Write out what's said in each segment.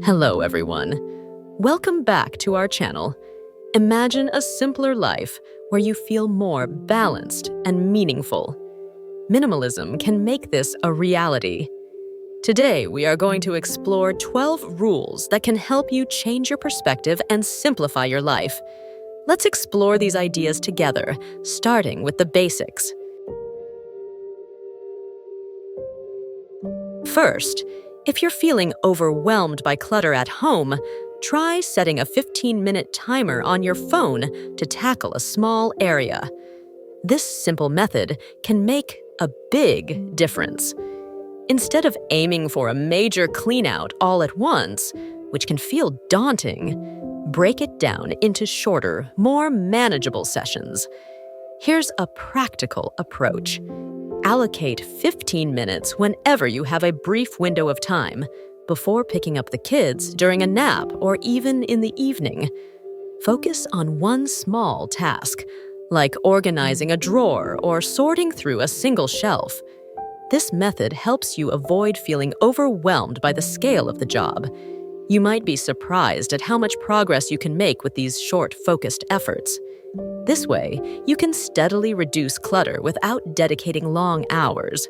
Hello, everyone. Welcome back to our channel. Imagine a simpler life where you feel more balanced and meaningful. Minimalism can make this a reality. Today, we are going to explore 12 rules that can help you change your perspective and simplify your life. Let's explore these ideas together, starting with the basics. First, if you're feeling overwhelmed by clutter at home, try setting a 15-minute timer on your phone to tackle a small area. This simple method can make a big difference. Instead of aiming for a major clean-out all at once, which can feel daunting, break it down into shorter, more manageable sessions. Here's a practical approach. Allocate 15 minutes whenever you have a brief window of time, before picking up the kids during a nap or even in the evening. Focus on one small task, like organizing a drawer or sorting through a single shelf. This method helps you avoid feeling overwhelmed by the scale of the job. You might be surprised at how much progress you can make with these short, focused efforts. This way, you can steadily reduce clutter without dedicating long hours,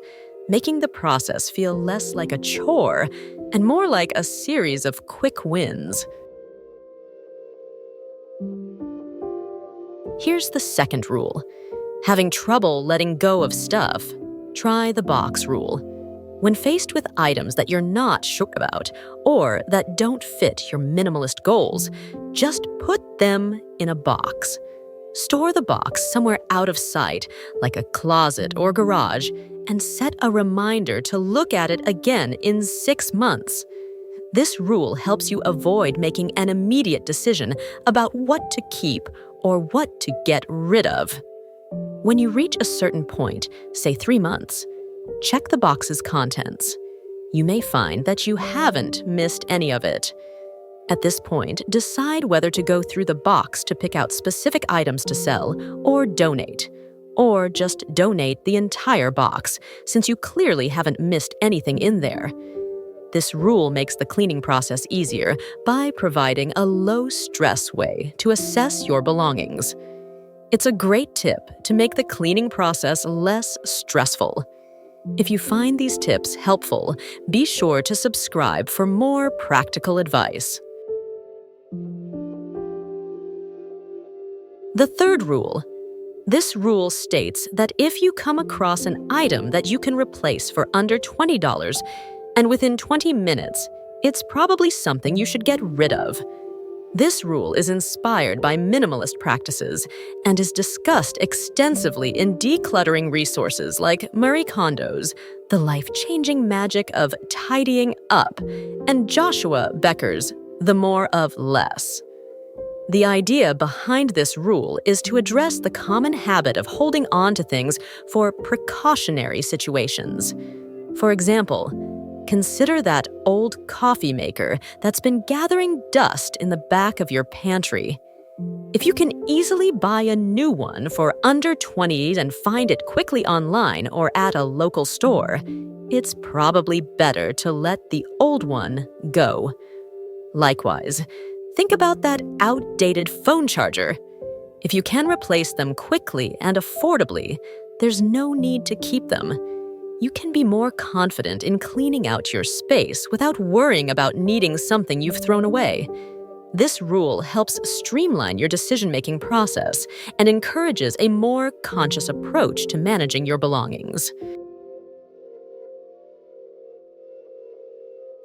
making the process feel less like a chore and more like a series of quick wins. Here's the second rule. Having trouble letting go of stuff? Try the box rule. When faced with items that you're not sure about or that don't fit your minimalist goals, just put them in a box. Store the box somewhere out of sight, like a closet or garage, and set a reminder to look at it again in 6 months. This rule helps you avoid making an immediate decision about what to keep or what to get rid of. When you reach a certain point, say 3 months, check the box's contents. You may find that you haven't missed any of it. At this point, decide whether to go through the box to pick out specific items to sell or donate. Or just donate the entire box, since you clearly haven't missed anything in there. This rule makes the cleaning process easier by providing a low-stress way to assess your belongings. It's a great tip to make the cleaning process less stressful. If you find these tips helpful, be sure to subscribe for more practical advice. The third rule. This rule states that if you come across an item that you can replace for under $20 and within 20 minutes, it's probably something you should get rid of. This rule is inspired by minimalist practices and is discussed extensively in decluttering resources like Marie Kondo's The Life-Changing Magic of Tidying Up and Joshua Becker's The More of Less. The idea behind this rule is to address the common habit of holding on to things for precautionary situations. For example, consider that old coffee maker that's been gathering dust in the back of your pantry. If you can easily buy a new one for under $20 and find it quickly online or at a local store, it's probably better to let the old one go. Likewise, think about that outdated phone charger. If you can replace them quickly and affordably, there's no need to keep them. You can be more confident in cleaning out your space without worrying about needing something you've thrown away. This rule helps streamline your decision-making process and encourages a more conscious approach to managing your belongings.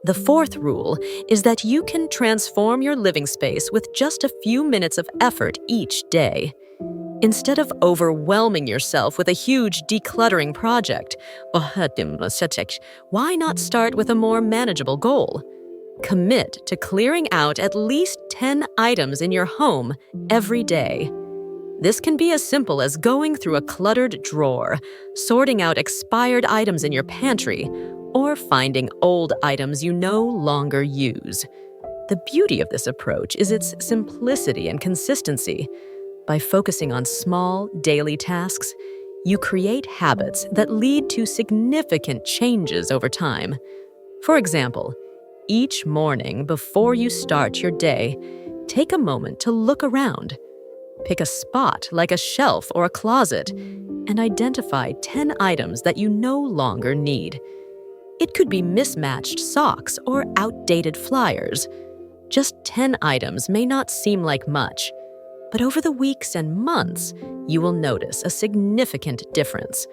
The fourth rule is that you can transform your living space with just a few minutes of effort each day. Instead of overwhelming yourself with a huge decluttering project, why not start with a more manageable goal? Commit to clearing out at least 10 items in your home every day. This can be as simple as going through a cluttered drawer, sorting out expired items in your pantry, or finding old items you no longer use. The beauty of this approach is its simplicity and consistency. By focusing on small, daily tasks, you create habits that lead to significant changes over time. For example, each morning before you start your day, take a moment to look around. Pick a spot like a shelf or a closet and identify 10 items that you no longer need. It could be mismatched socks or outdated flyers. Just 10 items may not seem like much, but over the weeks and months, you will notice a significant difference.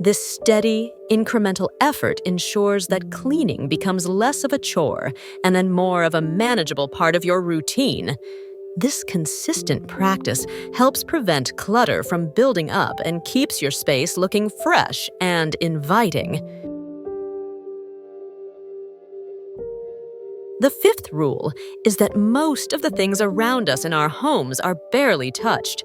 This steady, incremental effort ensures that cleaning becomes less of a chore and then more of a manageable part of your routine. This consistent practice helps prevent clutter from building up and keeps your space looking fresh and inviting. The fifth rule is that most of the things around us in our homes are barely touched.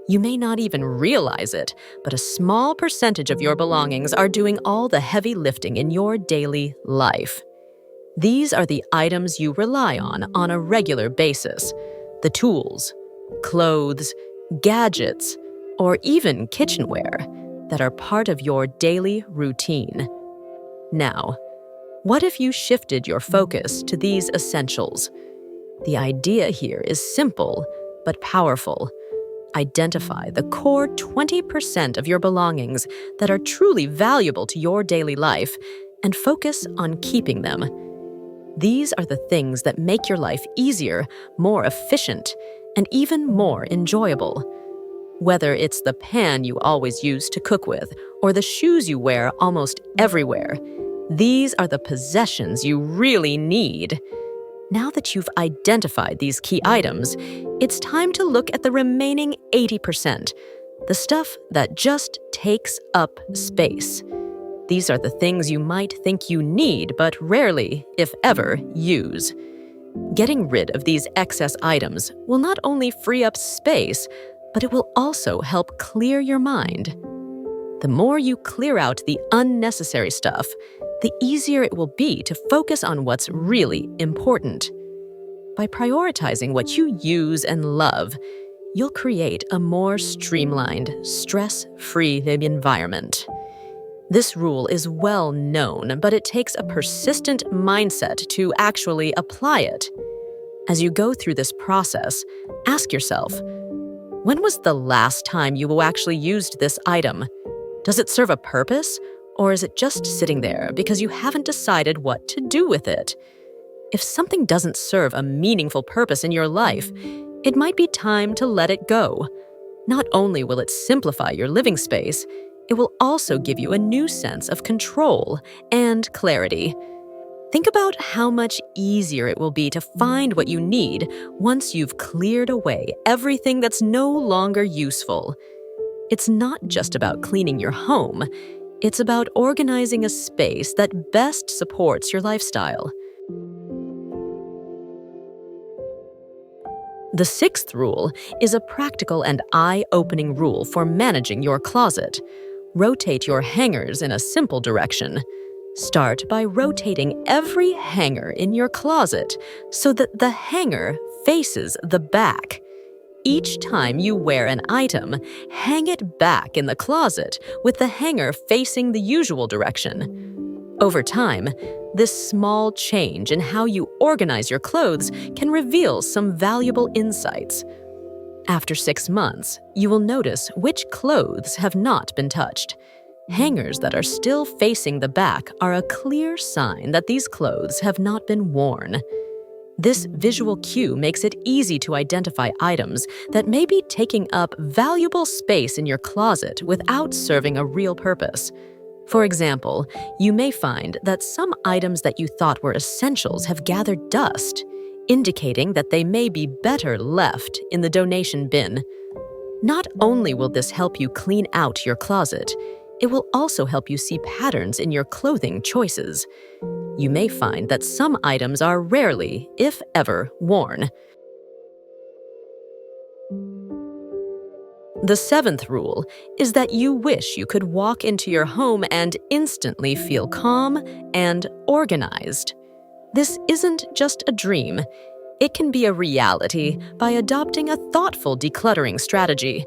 You may not even realize it, but a small percentage of your belongings are doing all the heavy lifting in your daily life. These are the items you rely on a regular basis. The tools, clothes, gadgets, or even kitchenware that are part of your daily routine. Now, what if you shifted your focus to these essentials? The idea here is simple but powerful. Identify the core 20% of your belongings that are truly valuable to your daily life and focus on keeping them. These are the things that make your life easier, more efficient, and even more enjoyable. Whether it's the pan you always use to cook with or the shoes you wear almost everywhere, these are the possessions you really need. Now that you've identified these key items, it's time to look at the remaining 80%, the stuff that just takes up space. These are the things you might think you need but rarely, if ever, use. Getting rid of these excess items will not only free up space, but it will also help clear your mind. The more you clear out the unnecessary stuff, the easier it will be to focus on what's really important. By prioritizing what you use and love, you'll create a more streamlined, stress-free environment. This rule is well known, but it takes a persistent mindset to actually apply it. As you go through this process, ask yourself, when was the last time you actually used this item? Does it serve a purpose? Or is it just sitting there because you haven't decided what to do with it? If something doesn't serve a meaningful purpose in your life, it might be time to let it go. Not only will it simplify your living space, it will also give you a new sense of control and clarity. Think about how much easier it will be to find what you need once you've cleared away everything that's no longer useful. It's not just about cleaning your home. It's about organizing a space that best supports your lifestyle. The sixth rule is a practical and eye-opening rule for managing your closet. Rotate your hangers in a simple direction. Start by rotating every hanger in your closet so that the hanger faces the back. Each time you wear an item, hang it back in the closet with the hanger facing the usual direction. Over time, this small change in how you organize your clothes can reveal some valuable insights. After 6 months, you will notice which clothes have not been touched. Hangers that are still facing the back are a clear sign that these clothes have not been worn. This visual cue makes it easy to identify items that may be taking up valuable space in your closet without serving a real purpose. For example, you may find that some items that you thought were essentials have gathered dust, indicating that they may be better left in the donation bin. Not only will this help you clean out your closet, it will also help you see patterns in your clothing choices. You may find that some items are rarely, if ever, worn. The seventh rule is that you wish you could walk into your home and instantly feel calm and organized. This isn't just a dream. It can be a reality by adopting a thoughtful decluttering strategy.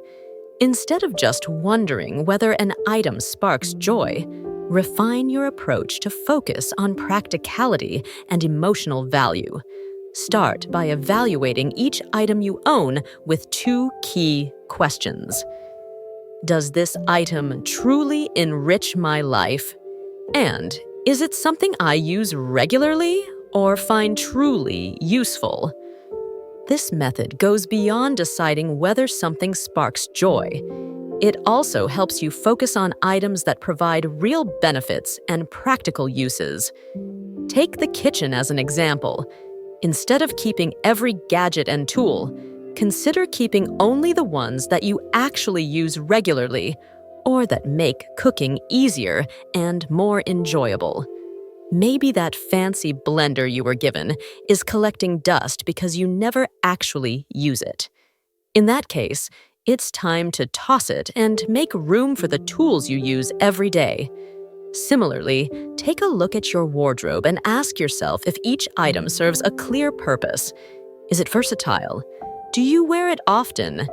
Instead of just wondering whether an item sparks joy, Refine your approach to focus on practicality and emotional value. Start by evaluating each item you own with two key questions. Does this item truly enrich my life? And is it something I use regularly or find truly useful? This method goes beyond deciding whether something sparks joy. It also helps you focus on items that provide real benefits and practical uses. Take the kitchen as an example. Instead of keeping every gadget and tool, consider keeping only the ones that you actually use regularly or that make cooking easier and more enjoyable. Maybe that fancy blender you were given is collecting dust because you never actually use it. In that case, it's time to toss it and make room for the tools you use every day. Similarly, take a look at your wardrobe and ask yourself if each item serves a clear purpose. Is it versatile? Do you wear it often?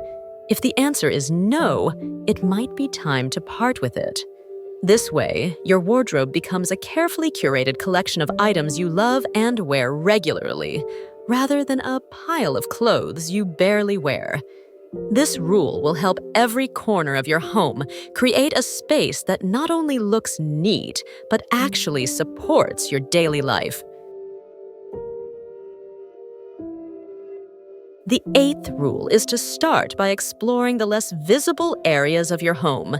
If the answer is no, it might be time to part with it. This way, your wardrobe becomes a carefully curated collection of items you love and wear regularly, rather than a pile of clothes you barely wear. This rule will help every corner of your home create a space that not only looks neat, but actually supports your daily life. The eighth rule is to start by exploring the less visible areas of your home,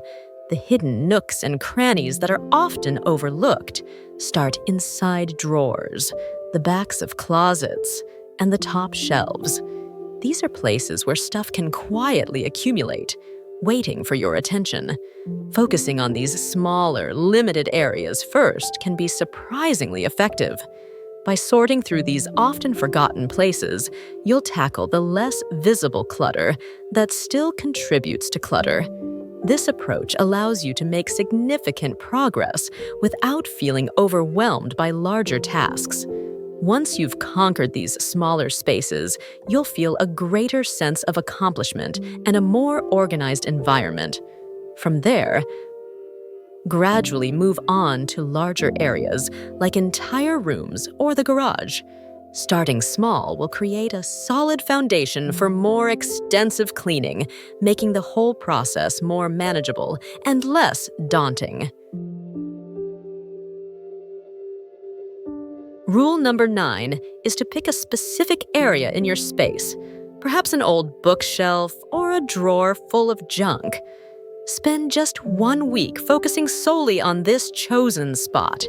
the hidden nooks and crannies that are often overlooked. Start inside drawers, the backs of closets, and the top shelves. These are places where stuff can quietly accumulate, waiting for your attention. Focusing on these smaller, limited areas first can be surprisingly effective. By sorting through these often forgotten places, you'll tackle the less visible clutter that still contributes to clutter. This approach allows you to make significant progress without feeling overwhelmed by larger tasks. Once you've conquered these smaller spaces, you'll feel a greater sense of accomplishment and a more organized environment. From there, gradually move on to larger areas like entire rooms or the garage. Starting small will create a solid foundation for more extensive cleaning, making the whole process more manageable and less daunting. Rule number 9 is to pick a specific area in your space, perhaps an old bookshelf or a drawer full of junk. Spend just 1 week focusing solely on this chosen spot.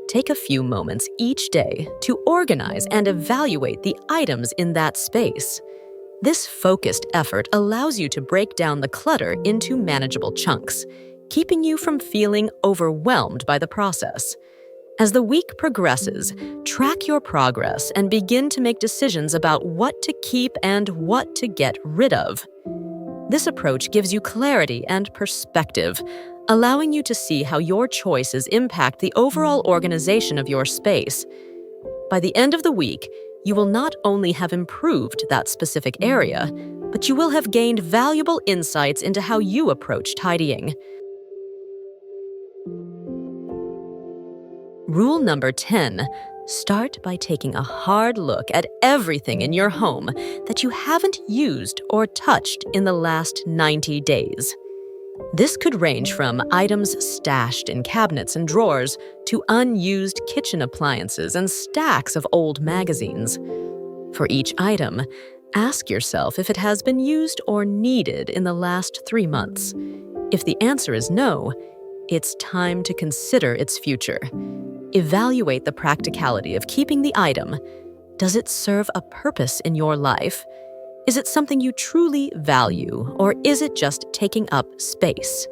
Take a few moments each day to organize and evaluate the items in that space. This focused effort allows you to break down the clutter into manageable chunks, keeping you from feeling overwhelmed by the process. As the week progresses, track your progress and begin to make decisions about what to keep and what to get rid of. This approach gives you clarity and perspective, allowing you to see how your choices impact the overall organization of your space. By the end of the week, you will not only have improved that specific area, but you will have gained valuable insights into how you approach tidying. Rule number 10. Start by taking a hard look at everything in your home that you haven't used or touched in the last 90 days. This could range from items stashed in cabinets and drawers to unused kitchen appliances and stacks of old magazines. For each item, ask yourself if it has been used or needed in the last 3 months. If the answer is no, it's time to consider its future. Evaluate the practicality of keeping the item. Does it serve a purpose in your life? Is it something you truly value, or is it just taking up space?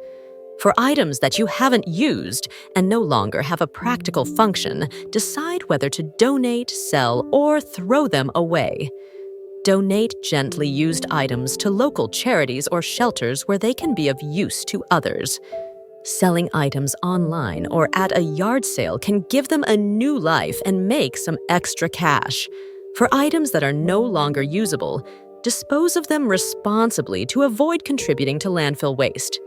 For items that you haven't used and no longer have a practical function, decide whether to donate, sell, or throw them away. Donate gently used items to local charities or shelters where they can be of use to others. Selling items online or at a yard sale can give them a new life and make some extra cash. For items that are no longer usable, dispose of them responsibly to avoid contributing to landfill waste.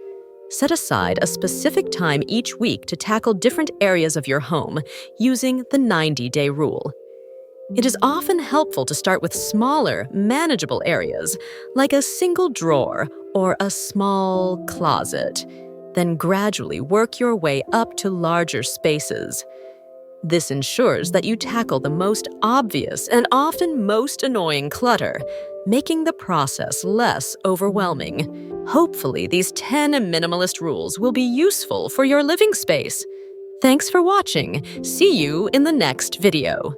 Set aside a specific time each week to tackle different areas of your home using the 90-day rule. It is often helpful to start with smaller, manageable areas, like a single drawer or a small closet, then gradually work your way up to larger spaces. This ensures that you tackle the most obvious and often most annoying clutter, making the process less overwhelming. Hopefully, these 10 minimalist rules will be useful for your living space. Thanks for watching. See you in the next video.